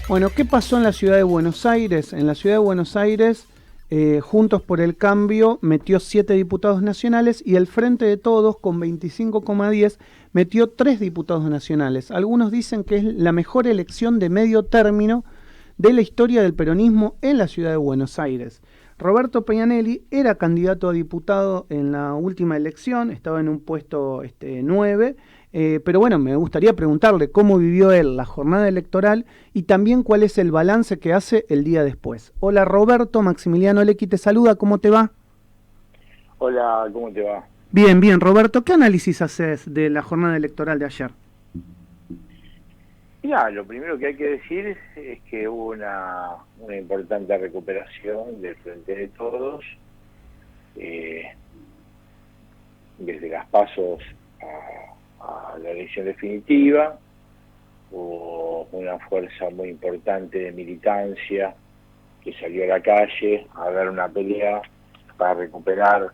Bueno, ¿qué pasó en la ciudad de Buenos Aires? En la ciudad de Buenos Aires, Juntos por el Cambio metió 7 diputados nacionales y el Frente de Todos, con 25,10, metió 3 diputados nacionales. Algunos dicen que es la mejor elección de medio término de la historia del peronismo en la ciudad de Buenos Aires. Roberto Peñanelli era candidato a diputado en la última elección, estaba en un puesto 9, pero bueno, me gustaría preguntarle cómo vivió él la jornada electoral y también cuál es el balance que hace el día después. Hola Roberto, Maximiliano Lecky te saluda, ¿cómo te va? Hola, ¿cómo te va? Bien, bien, Roberto, ¿qué análisis haces de la jornada electoral de ayer? Mira, lo primero que hay que decir es que hubo una importante recuperación del Frente de Todos, eh, desde las pasos a la elección definitiva. Hubo una fuerza muy importante de militancia que salió a la calle a dar una pelea para recuperar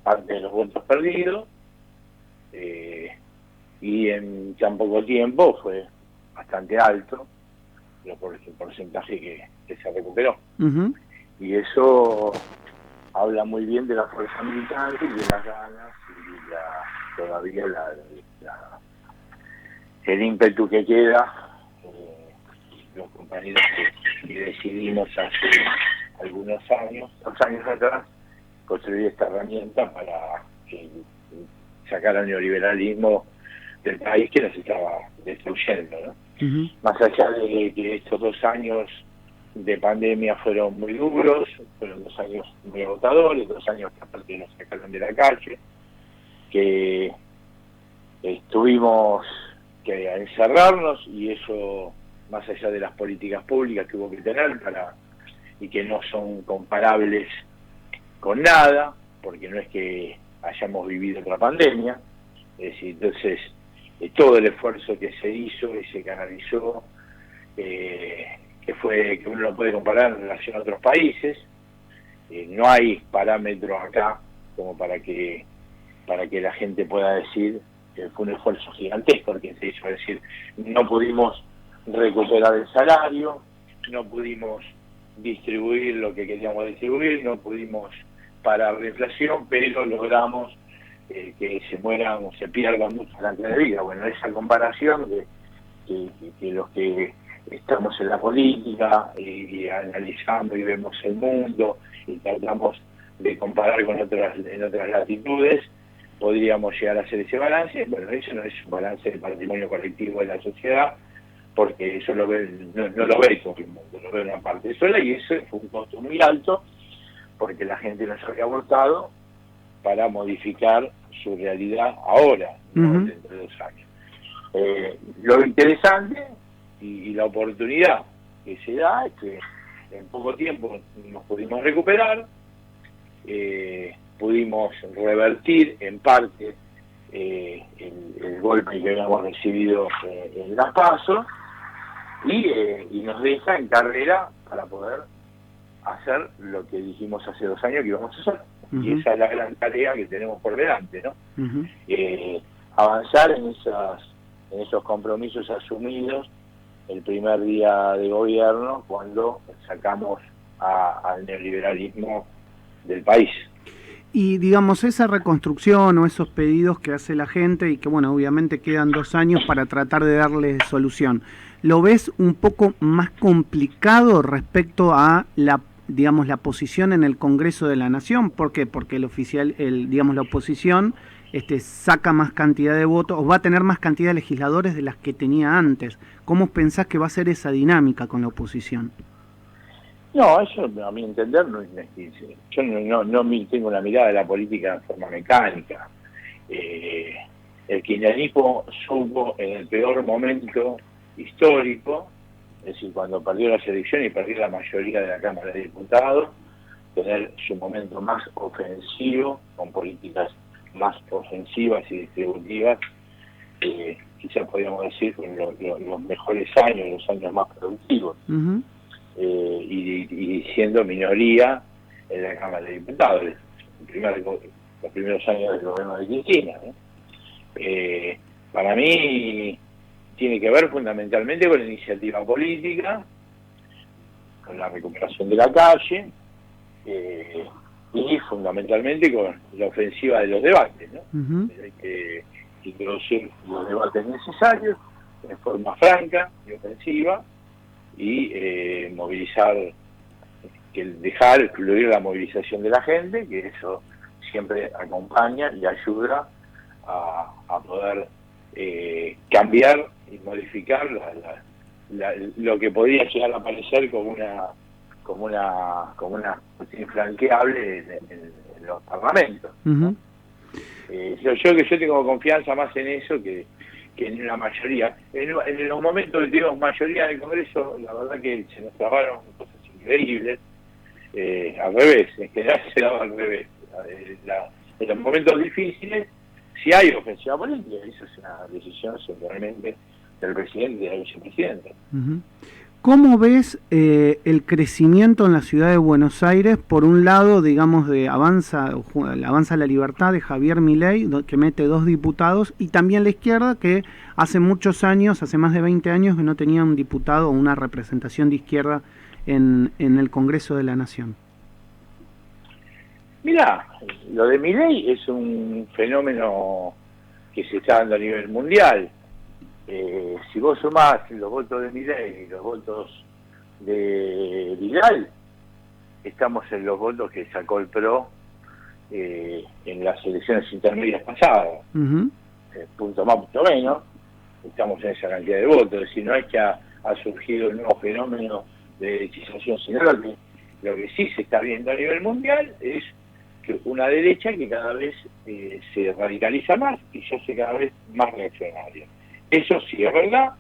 parte de los votos perdidos, y en tan poco tiempo fue bastante alto el porcentaje que se recuperó. Uh-huh. Y eso habla muy bien de la fuerza militante y de las ganas y todavía el ímpetu que queda, los compañeros que decidimos hace algunos años, 2 años atrás, construir esta herramienta para sacar al neoliberalismo del país que nos estaba destruyendo, ¿no? Uh-huh. Más allá de que estos 2 años de pandemia fueron muy duros, fueron 2 años muy agotadores, 2 años que aparte nos sacaron de la calle, que tuvimos que encerrarnos, y eso, más allá de las políticas públicas que hubo que tener y que no son comparables con nada, porque no es que hayamos vivido otra pandemia, es decir, entonces todo el esfuerzo que se hizo y se canalizó, que uno lo puede comparar en relación a otros países, no hay parámetros acá como para que la gente pueda decir que fue un esfuerzo gigantesco el que se hizo. Es decir, no pudimos recuperar el salario, no pudimos distribuir lo que queríamos distribuir, no pudimos parar la inflación, pero logramos que se mueran o se pierdan muchas cantidades de vidas. Bueno, esa comparación que los que estamos en la política y analizamos y vemos el mundo y tratamos de comparar con en otras latitudes, podríamos llegar a hacer ese balance. Bueno, eso no es un balance del patrimonio colectivo de la sociedad, porque eso no lo ve todo el mundo, lo ve una parte sola, y eso fue un costo muy alto, porque la gente nos había votado para modificar su realidad ahora, no Uh-huh. dentro de 2 años. Lo interesante y la oportunidad que se da es que en poco tiempo nos pudimos recuperar, pudimos revertir en parte el golpe que habíamos recibido en las PASO, y nos deja en carrera para poder hacer lo que dijimos hace 2 años que íbamos a hacer. Uh-huh. Y esa es la gran tarea que tenemos por delante, ¿no? Uh-huh. Avanzar en esos compromisos asumidos el primer día de gobierno, cuando sacamos al neoliberalismo del país. Y digamos, esa reconstrucción o esos pedidos que hace la gente y que bueno, obviamente quedan 2 años para tratar de darle solución, ¿lo ves un poco más complicado respecto a la posición en el Congreso de la Nación? ¿Por qué? Porque la oposición saca más cantidad de votos o va a tener más cantidad de legisladores de las que tenía antes. ¿Cómo pensás que va a ser esa dinámica con la oposición? No, eso a mi entender no es. Yo no tengo una mirada de la política de forma mecánica. El kirchnerismo supo en el peor momento histórico, es decir, cuando perdió las elecciones y perdió la mayoría de la Cámara de Diputados, tener su momento más ofensivo, con políticas más ofensivas y distributivas, quizás podríamos decir los mejores años, los años más productivos. Uh-huh. Y siendo minoría en la Cámara de Diputados, los primeros años del gobierno de Cristina, ¿no? Para mí tiene que ver fundamentalmente con la iniciativa política, con la recuperación de la calle, y fundamentalmente con la ofensiva de los debates, ¿no? Hay que introducir los debates necesarios de forma franca y ofensiva, y movilizar, dejar fluir la movilización de la gente, que eso siempre acompaña y ayuda a poder cambiar y modificar lo que podría llegar a parecer como una cuestión infranqueable en los parlamentos, ¿no? Yo tengo confianza más en eso que en la mayoría. En los momentos que tuvimos mayoría del Congreso, la verdad que se nos trabaron cosas increíbles. Al revés, en general se daba al revés. En los momentos difíciles, si hay ofensiva política, eso es una decisión seguramente del presidente y del vicepresidente. ¿Cómo ves el crecimiento en la ciudad de Buenos Aires? Por un lado, digamos, avanza la libertad de Javier Milei, que mete 2 diputados, y también la izquierda, que hace muchos años, hace más de 20 años, que no tenía un diputado o una representación de izquierda en el Congreso de la Nación. Mirá, lo de Milei es un fenómeno que se está dando a nivel mundial. Si vos sumás los votos de Milei y los votos de Vidal, estamos en los votos que sacó el PRO en las elecciones intermedias pasadas. Punto más, punto menos, estamos en esa cantidad de votos. Es decir, no es que ha surgido un nuevo fenómeno de derechización, sino lo que sí se está viendo a nivel mundial es que una derecha que cada vez se radicaliza más y se hace cada vez más reaccionaria. Eso sí es verdad,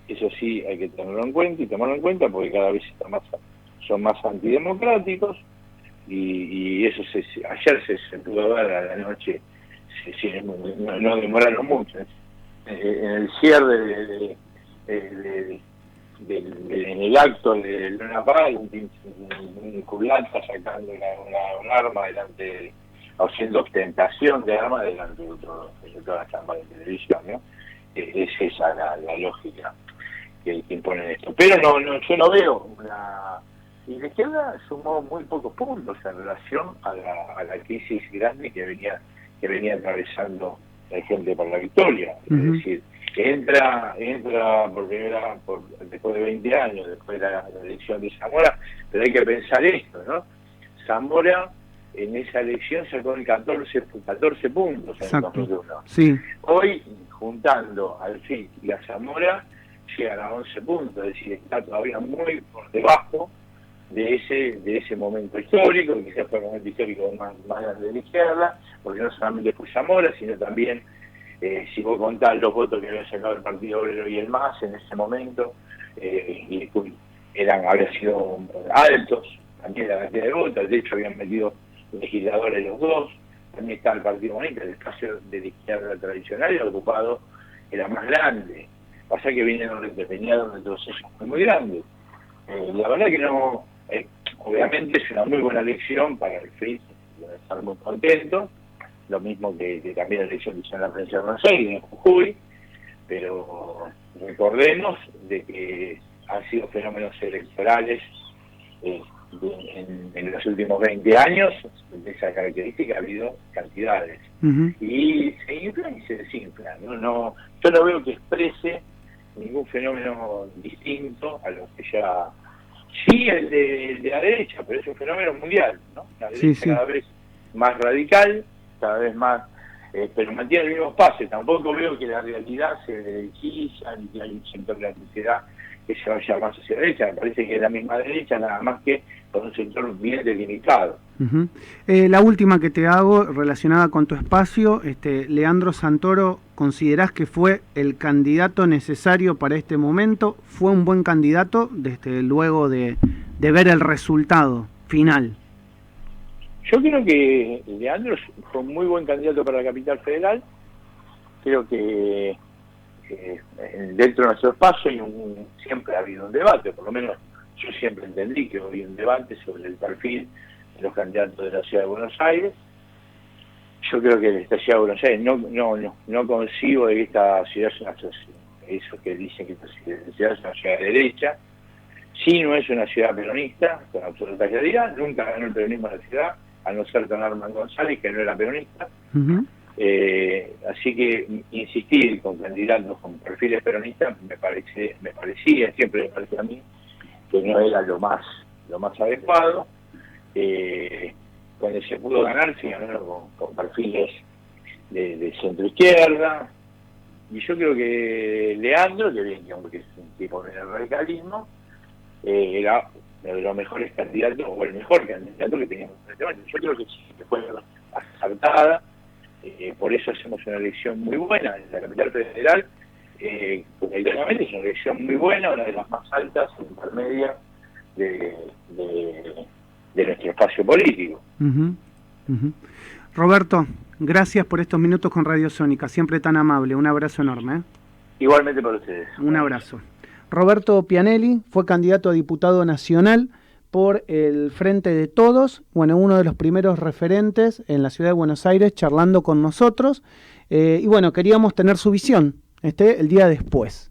eso sí hay que tenerlo en cuenta y tomarlo en cuenta, porque cada vez son más antidemocráticos, y eso ayer se pudo ver a la noche, no demoraron mucho, en el cierre en el acto de Luna Paz, un culata sacando un arma delante, haciendo ostentación de armas delante de toda la cámara de televisión, ¿no? Es esa la lógica que impone esto. Pero yo no veo y la izquierda sumó muy pocos puntos en relación a la crisis grande que venía atravesando la gente por la victoria. Es decir, entra después de 20 años, después de la elección de Zamora, pero hay que pensar esto, ¿no? Zamora en esa elección sacó 14 puntos en el 2001. Sí. Hoy, juntando al FIT y a Zamora, llegan a 11 puntos, es decir, está todavía muy por debajo de ese momento histórico, que quizás fue el momento histórico más grande de la izquierda, porque no solamente fue Zamora, sino también, si vos contás los votos que había sacado el Partido Obrero y el MAS en ese momento, habían sido altos también la cantidad de votos, de hecho habían metido legisladores los dos. También está el Partido Comunista, el espacio de la izquierda tradicional y ocupado era más grande. Pasa que venía un retroceso muy grande. La verdad que no, obviamente es una muy buena elección para el FIT, debe estar muy contento, lo mismo que también la elección que hizo en la provincia de Buenos Aires, en Jujuy, pero recordemos de que han sido fenómenos electorales en los últimos 20 años, de esa característica ha habido cantidades. Y se inflan y se desinflan. Yo no veo que exprese ningún fenómeno distinto a lo que ya... Sí, el de la derecha, pero es un fenómeno mundial, ¿no? La derecha cada vez más radical, cada vez más... pero mantiene el mismo espacio. Tampoco veo que la realidad se derechiza, ni que hay un sector de la sociedad que se vaya más hacia la derecha. Me parece que es la misma derecha, nada más que con un sector bien delimitado. La última que te hago, relacionada con tu espacio, Leandro Santoro, ¿considerás que fue el candidato necesario para este momento? ¿Fue un buen candidato luego de ver el resultado final? Yo creo que Leandro fue un muy buen candidato para la capital federal. Creo que dentro de nuestro espacio siempre ha habido un debate, por lo menos yo siempre entendí que había un debate sobre el perfil de los candidatos de la Ciudad de Buenos Aires. Yo creo que esta Ciudad de Buenos Aires no concibo de que esta ciudad es una sociedad, eso que dicen que esta ciudad es una ciudad de derecha. sí no es una ciudad peronista, con absoluta claridad, nunca ganó el peronismo en la ciudad, a no ser con Armand González, que no era peronista. Así que insistir con candidatos con perfiles peronistas me parecía, siempre me parecía a mí, que no era lo más adecuado. Cuando se pudo ganar, se ganó con perfiles de centro izquierda, y yo creo que Leandro, que es un tipo del radicalismo, era uno de los mejores candidatos, o el mejor candidato que teníamos en este momento. Yo creo que sí, que fue acertada, por eso hacemos una elección muy buena en la capital federal, electoralmente es una elección muy buena, una de las más altas, intermedia de nuestro espacio político. Roberto, gracias por estos minutos con Radio Sónica, siempre tan amable, un abrazo enorme. Igualmente para ustedes. Un abrazo. Roberto Pianelli fue candidato a diputado nacional por el Frente de Todos, bueno, uno de los primeros referentes en la ciudad de Buenos Aires, charlando con nosotros, y bueno, queríamos tener su visión el día después.